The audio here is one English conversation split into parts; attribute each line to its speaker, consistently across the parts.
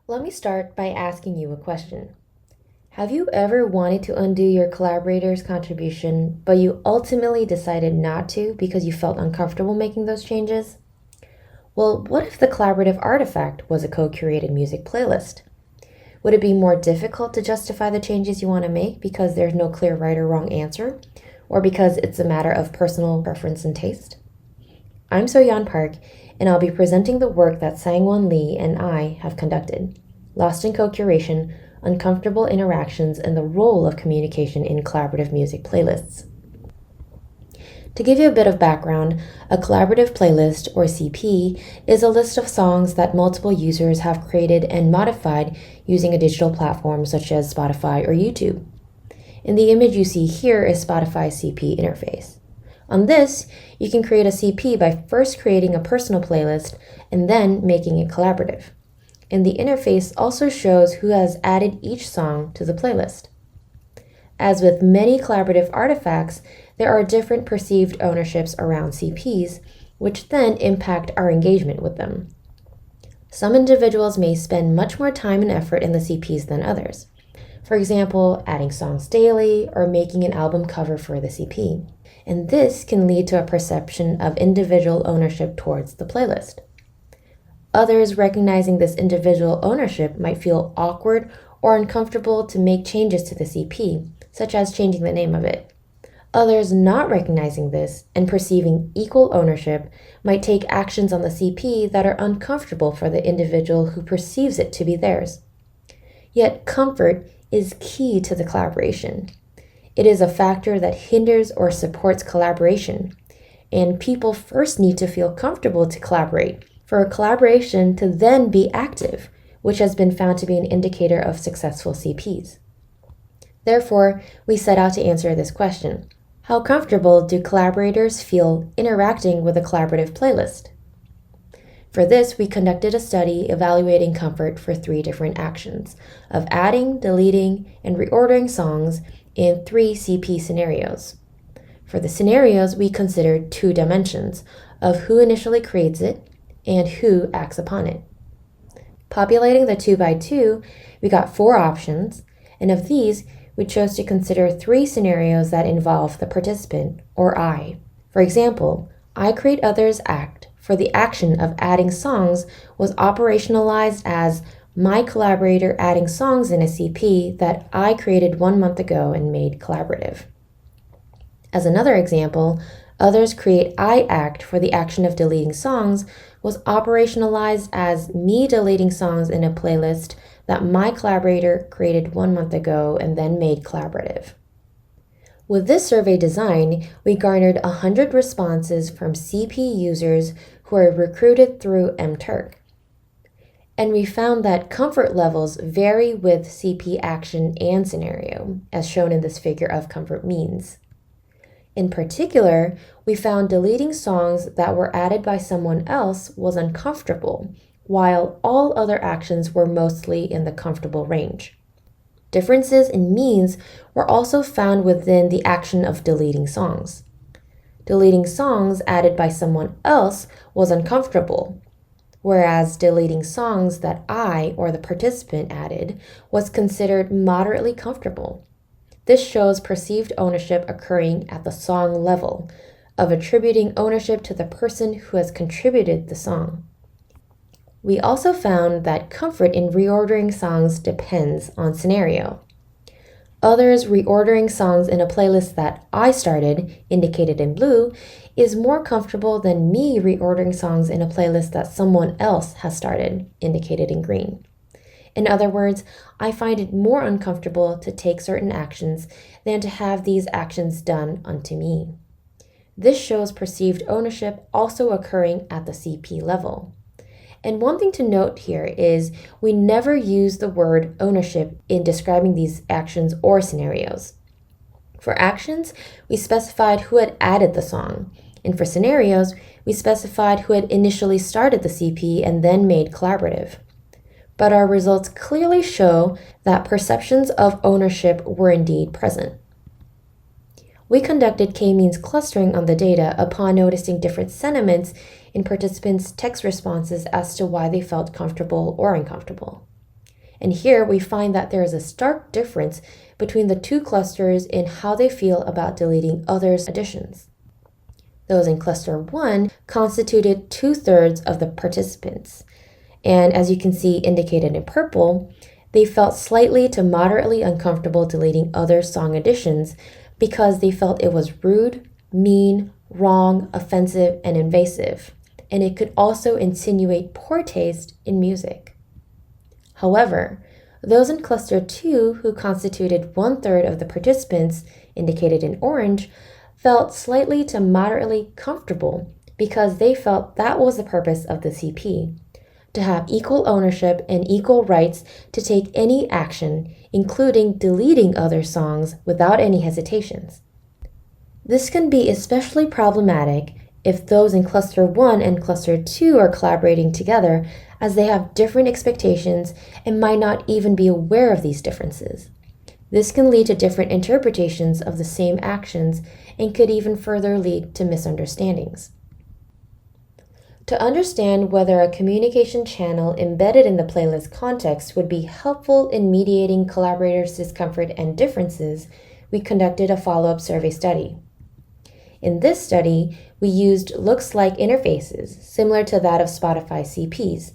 Speaker 1: Let me start by asking you a question. Have you ever wanted to undo your collaborator's contribution, but you ultimately decided not to because you felt uncomfortable making those changes? Well, what if the collaborative artifact was a co-curated music playlist? Would it be more difficult to justify the changes you want to make because there's no clear right or wrong answer, or because it's a matter of personal preference and taste? I'm Yeon Park, and I'll be presenting the work that Sang-won Lee and I have conducted, Lost in Co-curation, Uncomfortable Interactions, and the Role of Communication in Collaborative Music Playlists. To give you a bit of background, a collaborative playlist, or CP, is a list of songs that multiple users have created and modified using a digital platform such as Spotify or YouTube. And the image you see here is Spotify's CP interface. On this, you can create a CP by first creating a personal playlist and then making it collaborative. And the interface also shows who has added each song to the playlist. As with many collaborative artifacts, there are different perceived ownerships around CPs, which then impact our engagement with them. Some individuals may spend much more time and effort in the CPs than others. For example, adding songs daily or making an album cover for the CP. And this can lead to a perception of individual ownership towards the playlist. Others recognizing this individual ownership might feel awkward or uncomfortable to make changes to the CP, such as changing the name of it. Others not recognizing this and perceiving equal ownership might take actions on the CP that are uncomfortable for the individual who perceives it to be theirs. Yet comfort is key to the collaboration. It is a factor that hinders or supports collaboration, and people first need to feel comfortable to collaborate for a collaboration to then be active, which has been found to be an indicator of successful CPs. Therefore, we set out to answer this question. How comfortable do collaborators feel interacting with a collaborative playlist? For this, we conducted a study evaluating comfort for 3 different actions of adding, deleting, and reordering songs in 3 CP scenarios. For the scenarios, we considered 2 dimensions of who initially creates it and who acts upon it. Populating the 2 by 2, we got 4 options, and of these, we chose to consider 3 scenarios that involve the participant, or I. For example, I create others act for the action of adding songs was operationalized as my collaborator adding songs in a CP that I created 1 month ago and made collaborative. As another example, others create I act for the action of deleting songs was operationalized as me deleting songs in a playlist that my collaborator created 1 month ago and then made collaborative. With this survey design, we garnered 100 responses from CP users who are recruited through mTurk. And we found that comfort levels vary with CP action and scenario, as shown in this figure of comfort means. In particular, we found deleting songs that were added by someone else was uncomfortable, while all other actions were mostly in the comfortable range. Differences in means were also found within the action of deleting songs. Deleting songs added by someone else was uncomfortable, whereas deleting songs that I or the participant added was considered moderately comfortable. This shows perceived ownership occurring at the song level, of attributing ownership to the person who has contributed the song. We also found that comfort in reordering songs depends on scenario. Others reordering songs in a playlist that I started, indicated in blue, is more comfortable than me reordering songs in a playlist that someone else has started, indicated in green. In other words, I find it more uncomfortable to take certain actions than to have these actions done unto me. This shows perceived ownership also occurring at the CP level. And one thing to note here is we never use the word ownership in describing these actions or scenarios. For actions, we specified who had added the song, and for scenarios, we specified who had initially started the CP and then made collaborative. But our results clearly show that perceptions of ownership were indeed present. We conducted k-means clustering on the data upon noticing different sentiments in participants' text responses as to why they felt comfortable or uncomfortable. And here we find that there is a stark difference between the two clusters in how they feel about deleting others' additions. Those in cluster 1 constituted 2/3 of the participants. And as you can see indicated in purple, they felt slightly to moderately uncomfortable deleting other song additions because they felt it was rude, mean, wrong, offensive, and invasive, and it could also insinuate poor taste in music. However, those in cluster 2, who constituted 1/3 of the participants, indicated in orange, felt slightly to moderately comfortable because they felt that was the purpose of the CP, to have equal ownership and equal rights to take any action, including deleting other songs without any hesitations. This can be especially problematic if those in cluster 1 and cluster 2 are collaborating together, as they have different expectations and might not even be aware of these differences. This can lead to different interpretations of the same actions and could even further lead to misunderstandings. To understand whether a communication channel embedded in the playlist context would be helpful in mediating collaborators' discomfort and differences, we conducted a follow-up survey study. In this study, we used looks-like interfaces, similar to that of Spotify CPs,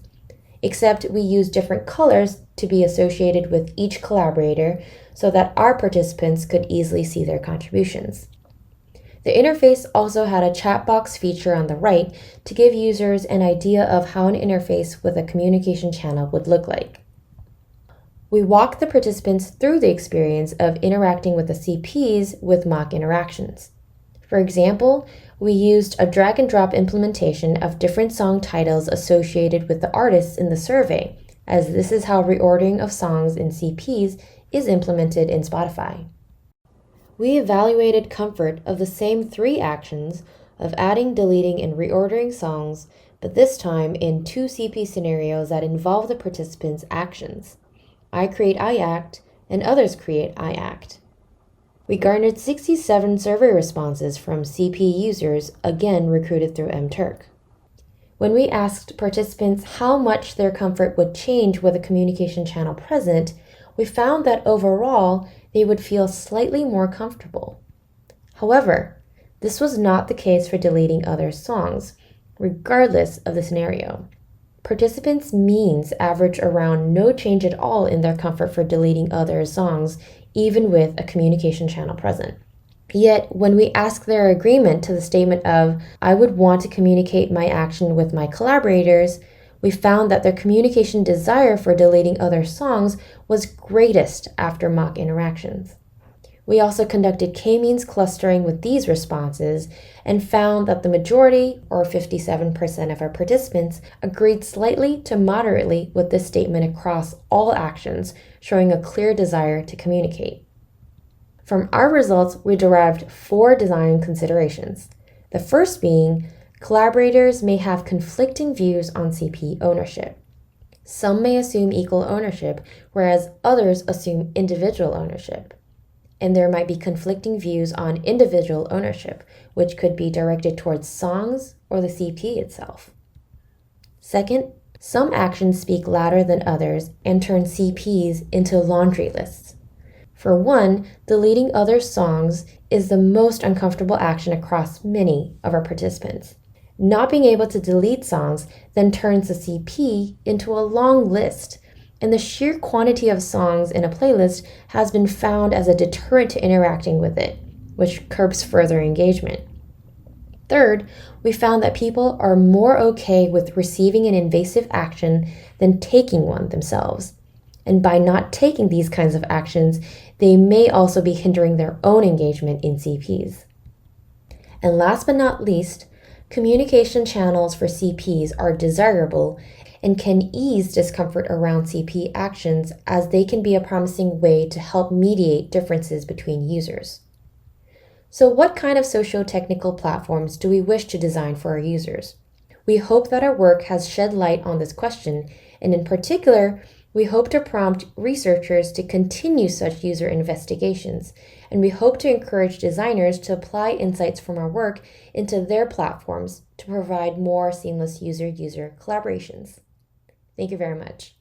Speaker 1: except we used different colors to be associated with each collaborator so that our participants could easily see their contributions. The interface also had a chat box feature on the right to give users an idea of how an interface with a communication channel would look like. We walked the participants through the experience of interacting with the CPs with mock interactions. For example, we used a drag and drop implementation of different song titles associated with the artists in the survey, as this is how reordering of songs in CPs is implemented in Spotify. We evaluated comfort of the same 3 actions of adding, deleting, and reordering songs, but this time in 2 CP scenarios that involve the participants' actions. I create, I act, and others create, I act. We garnered 67 survey responses from CP users, again recruited through mTurk. When we asked participants how much their comfort would change with a communication channel present, we found that overall they would feel slightly more comfortable. However, this was not the case for deleting other songs, regardless of the scenario. Participants' means average around no change at all in their comfort for deleting other songs, even with a communication channel present. Yet, when we ask their agreement to the statement of, I would want to communicate my action with my collaborators, we found that their communication desire for deleting other songs was greatest after mock interactions. We also conducted k-means clustering with these responses and found that the majority, or 57% of our participants, agreed slightly to moderately with this statement across all actions, showing a clear desire to communicate. From our results, we derived 4 design considerations. The first being, collaborators may have conflicting views on CP ownership. Some may assume equal ownership, whereas others assume individual ownership. And there might be conflicting views on individual ownership, which could be directed towards songs or the CP itself. Second, some actions speak louder than others and turn CPs into laundry lists. For one, deleting other songs is the most uncomfortable action across many of our participants. Not being able to delete songs then turns the CP into a long list, and the sheer quantity of songs in a playlist has been found as a deterrent to interacting with it, which curbs further engagement. Third, we found that people are more okay with receiving an invasive action than taking one themselves. And by not taking these kinds of actions, they may also be hindering their own engagement in CPs. And last but not least, communication channels for CPs are desirable and can ease discomfort around CP actions, as they can be a promising way to help mediate differences between users. So what kind of socio-technical platforms do we wish to design for our users? We hope that our work has shed light on this question, and in particular, we hope to prompt researchers to continue such user investigations, and we hope to encourage designers to apply insights from our work into their platforms to provide more seamless user-user collaborations. Thank you very much.